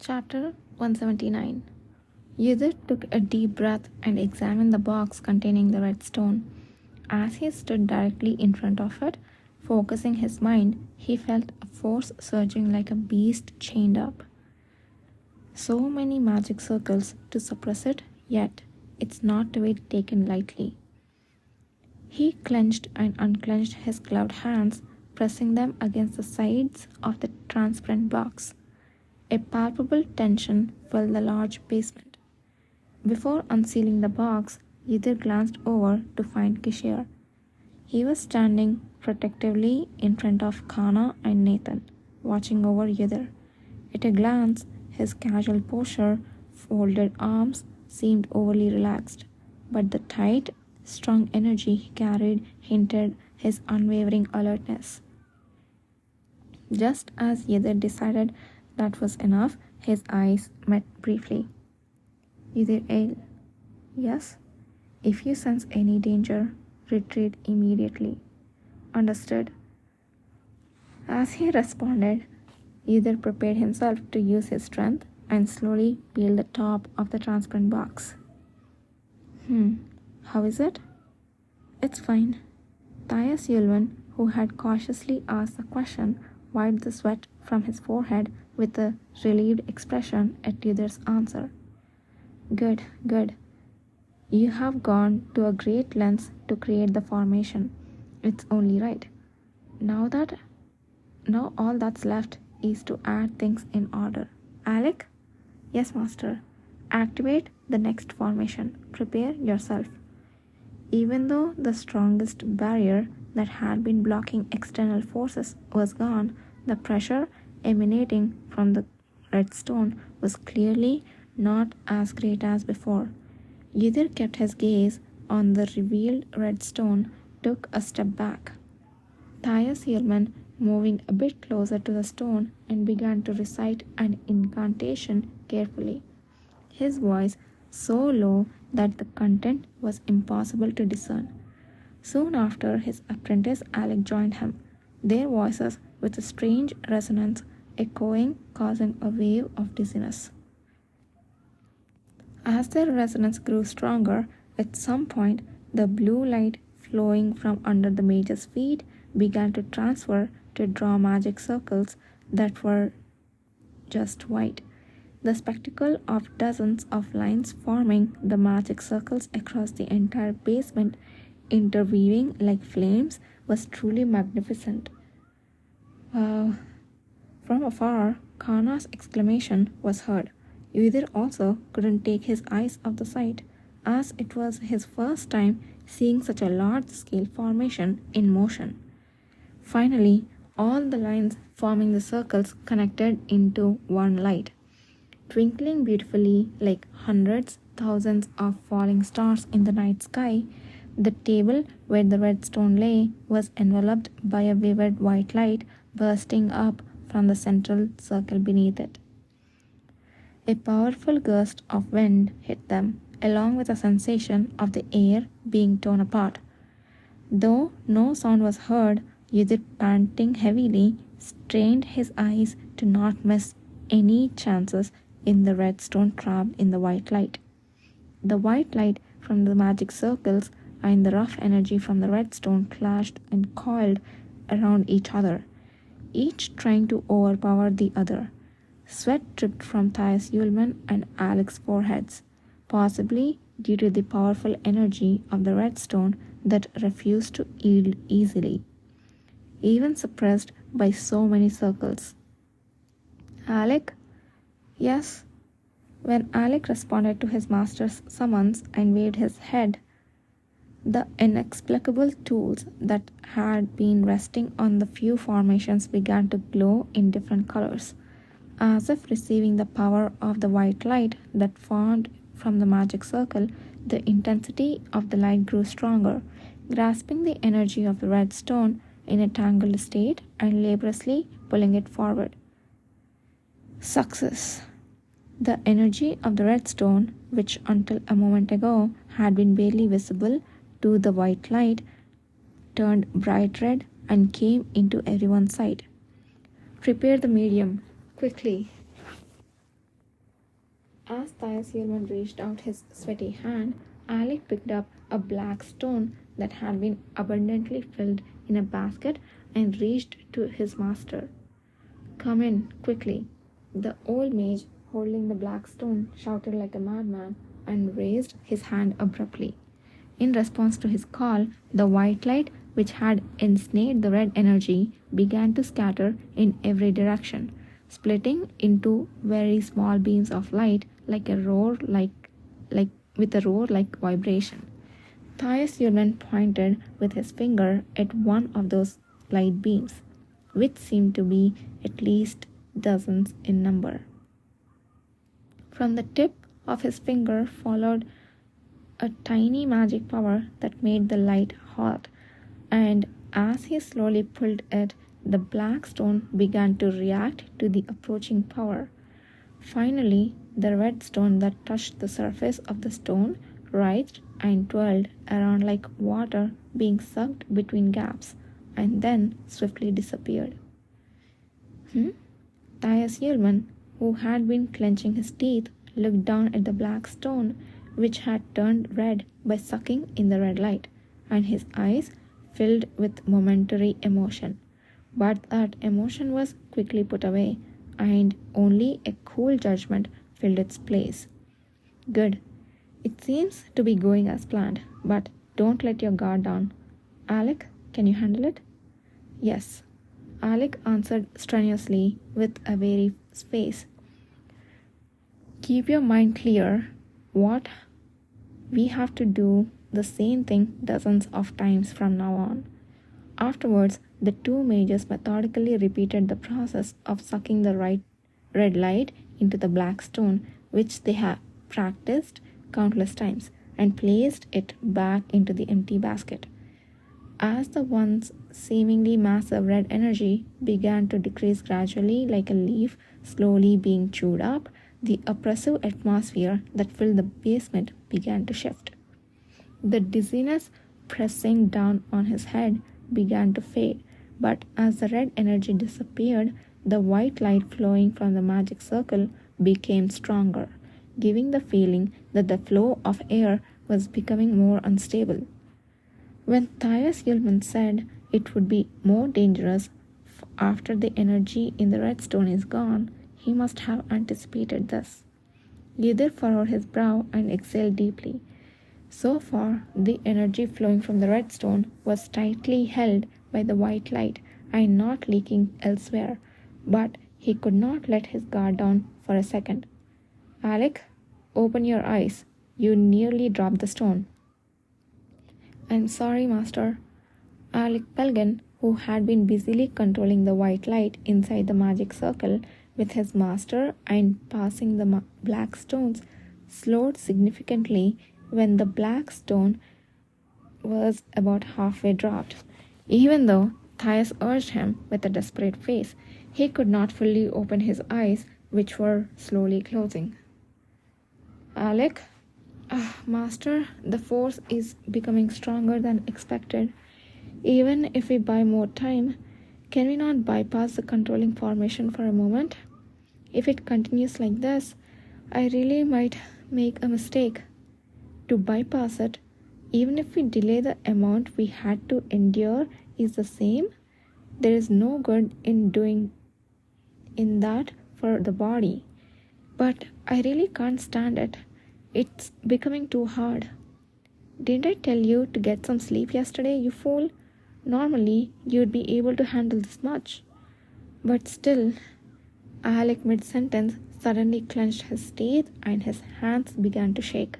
Chapter 179. Yudhir took a deep breath and examined the box containing the red stone. As he stood directly in front of it, focusing his mind, he felt a force surging like a beast chained up. So many magic circles to suppress it, yet it's not to be taken lightly. He clenched and unclenched his gloved hands, pressing them against the sides of the transparent box. A palpable tension filled the large basement. Before unsealing the box, Yudhir glanced over to find Kishore. He was standing protectively in front of Kana and Nathan, watching over Yudhir. At a glance, his casual posture, folded arms, seemed overly relaxed, but the tight, strong energy he carried hinted his unwavering alertness. Just as Yudhir decided that was enough, his eyes met briefly. Yudhir Ale. Yes? If you sense any danger, retreat immediately. Understood. As he responded, Yudhir prepared himself to use his strength and slowly peeled the top of the transparent box. How is it? It's fine. Tyus Yulvan, who had cautiously asked the question, wiped the sweat from his forehead with a relieved expression at Yudhir's answer. Good, good. You have gone to a great length to create the formation. It's only right. Now all that's left is to add things in order. Alec? Yes, master. Activate the next formation. Prepare yourself. Even though the strongest barrier that had been blocking external forces was gone, the pressure emanating from the red stone was clearly not as great as before. Yudhir kept his gaze on the revealed red stone, took a step back. Tyus Yulman moving a bit closer to the stone and began to recite an incantation carefully. His voice so low that the content was impossible to discern. Soon after, his apprentice Alec joined him, their voices with a strange resonance echoing, causing a wave of dizziness. As their resonance grew stronger, at some point the blue light flowing from under the mage's feet began to transfer to draw magic circles that were just white. The spectacle of dozens of lines forming the magic circles across the entire basement, interweaving like flames, was truly magnificent. Wow! From afar, Kana's exclamation was heard. Yudhir also couldn't take his eyes off the sight, as it was his first time seeing such a large-scale formation in motion. Finally, all the lines forming the circles connected into one light, twinkling beautifully like hundreds, thousands of falling stars in the night sky. The table where the red stone lay was enveloped by a vivid white light bursting up from the central circle beneath it. A powerful gust of wind hit them, along with a sensation of the air being torn apart. Though no sound was heard, Yudhir, panting heavily, strained his eyes to not miss any chances in the red stone trapped in the white light. The white light from the magic circles and the rough energy from the red stone clashed and coiled around each other, each trying to overpower the other. Sweat dripped from Tyus Yulman and Alec's foreheads, possibly due to the powerful energy of the red stone that refused to yield easily, even suppressed by so many circles. Alec? Yes. When Alec responded to his master's summons and waved his head, the inexplicable tools that had been resting on the few formations began to glow in different colors. As if receiving the power of the white light that formed from the magic circle, the intensity of the light grew stronger, grasping the energy of the red stone in a tangled state and laboriously pulling it forward. Success! The energy of the red stone, which until a moment ago had been barely visible to the white light, turned bright red and came into everyone's sight. Prepare the medium, quickly. As Thiasulman reached out his sweaty hand, Alec picked up a black stone that had been abundantly filled in a basket and reached to his master. "Come in, quickly!" The old mage, holding the black stone, shouted like a madman and raised his hand abruptly. In response to his call, the white light, which had ensnared the red energy, began to scatter in every direction, splitting into very small beams of light like a roar with a roar like vibration. Thiasulman pointed with his finger at one of those light beams, which seemed to be at least dozens in number. From the tip of his finger followed a tiny magic power that made the light hot, and as he slowly pulled it, the black stone began to react to the approaching power. Finally, the red stone that touched the surface of the stone writhed and twirled around like water being sucked between gaps, and then swiftly disappeared. Thiasulman, who had been clenching his teeth, looked down at the black stone, which had turned red by sucking in the red light, and his eyes filled with momentary emotion. But that emotion was quickly put away, and only a cool judgment filled its place. "Good. It seems to be going as planned, but don't let your guard down. Alec, can you handle it?" "Yes," Alec answered strenuously with a weary face. "Keep your mind clear. What we have to do the same thing dozens of times from now on." Afterwards, the two mages methodically repeated the process of sucking the red light into the black stone, which they had practiced countless times, and placed it back into the empty basket. As the once seemingly massive red energy began to decrease gradually like a leaf slowly being chewed up, the oppressive atmosphere that filled the basement began to shift. The dizziness pressing down on his head began to fade, but as the red energy disappeared, the white light flowing from the magic circle became stronger, giving the feeling that the flow of air was becoming more unstable. When Thiasulman said it would be more dangerous after the energy in the red stone is gone, he must have anticipated this. Ydir furrowed his brow and exhaled deeply. So far, the energy flowing from the red stone was tightly held by the white light and not leaking elsewhere, but he could not let his guard down for a second. "Alec, open your eyes. You nearly dropped the stone." "I'm sorry, Master." Alec Pelgan, who had been busily controlling the white light inside the magic circle with his master and passing the black stones, slowed significantly when the black stone was about halfway dropped. Even though Thias urged him with a desperate face, he could not fully open his eyes, which were slowly closing. "Alec, Master, the force is becoming stronger than expected. Even if we buy more time, can we not bypass the controlling formation for a moment? If it continues like this, I really might make a mistake. To bypass it, even if we delay the amount we had to endure is the same. There is no good in doing in that for the body. But I really can't stand it. It's becoming too hard. Didn't I tell you to get some sleep yesterday, you fool? Normally, you'd be able to handle this much." But still, Alec mid-sentence suddenly clenched his teeth and his hands began to shake.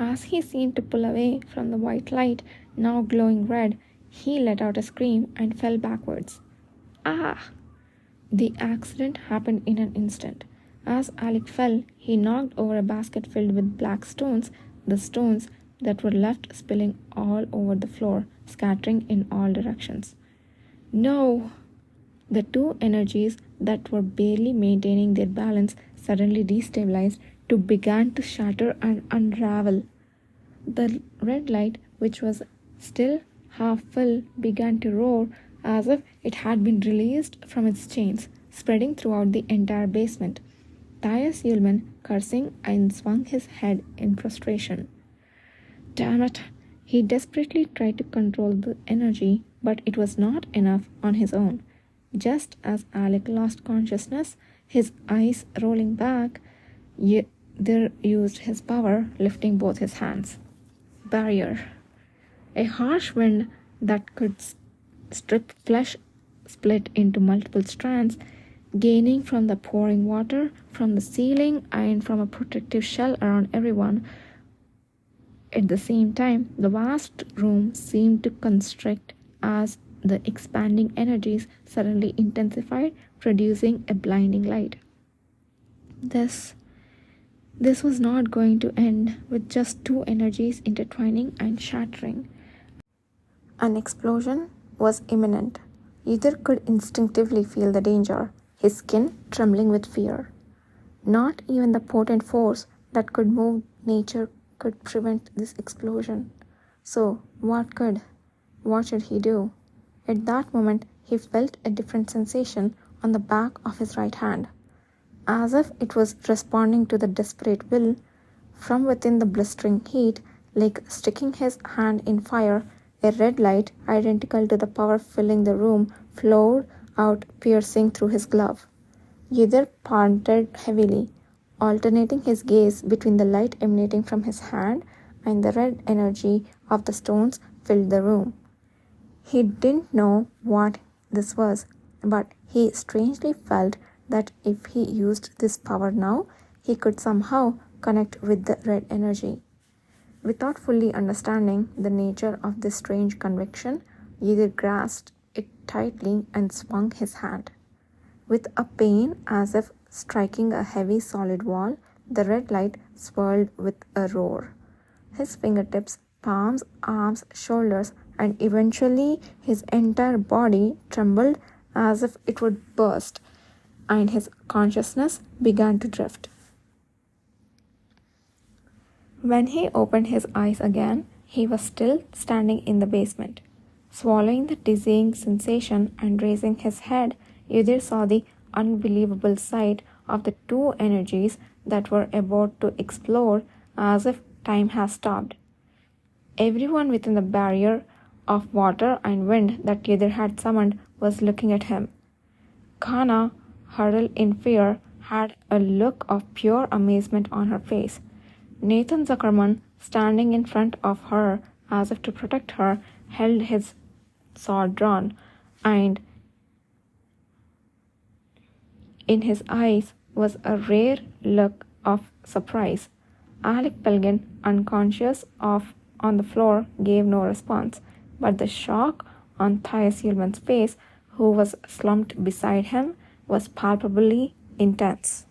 As he seemed to pull away from the white light, now glowing red, he let out a scream and fell backwards. "Ah!" The accident happened in an instant. As Alec fell, he knocked over a basket filled with black stones, the stones that were left spilling all over the floor, scattering in all directions. "No!" The two energies that were barely maintaining their balance suddenly destabilized to began to shatter and unravel. The red light, which was still half full, began to roar as if it had been released from its chains, spreading throughout the entire basement. Thais Ullman, cursing, and swung his head in frustration. Damn it! He desperately tried to control the energy, but it was not enough on his own. Just as Alec lost consciousness, his eyes rolling back, Ydir used his power, lifting both his hands. Barrier. A harsh wind that could strip flesh split into multiple strands, gaining from the pouring water, from the ceiling, and from a protective shell around everyone. At the same time, the vast room seemed to constrict as the expanding energies suddenly intensified, producing a blinding light. This was not going to end with just two energies intertwining and shattering. An explosion was imminent. Ydir could instinctively feel the danger, his skin trembling with fear. Not even the potent force that could move nature could prevent this explosion. So, what could? What should he do? At that moment, he felt a different sensation on the back of his right hand, as if it was responding to the desperate will from within the blistering heat, like sticking his hand in fire. A red light, identical to the power filling the room, flowed out, piercing through his glove. Ydir panted heavily, alternating his gaze between the light emanating from his hand and the red energy of the stones filled the room. He didn't know what this was, but he strangely felt that if he used this power now, he could somehow connect with the red energy. Without fully understanding the nature of this strange conviction, Ydir grasped it tightly and swung his hand. With a pain as if striking a heavy solid wall, the red light swirled with a roar. His fingertips, palms, arms, shoulders, and eventually his entire body trembled as if it would burst, and his consciousness began to drift. When he opened his eyes again, he was still standing in the basement. Swallowing the dizzying sensation and raising his head, Ydir saw the unbelievable sight of the two energies that were about to explode as if time had stopped. Everyone within the barrier of water and wind that Ydir had summoned was looking at him. Kana, huddled in fear, had a look of pure amazement on her face. Nathan Zuckerman, standing in front of her as if to protect her, held his sword drawn, and in his eyes was a rare look of surprise. Alec Pelgin, unconscious on the floor, gave no response, but the shock on Thais Ullman's face, who was slumped beside him, was palpably intense.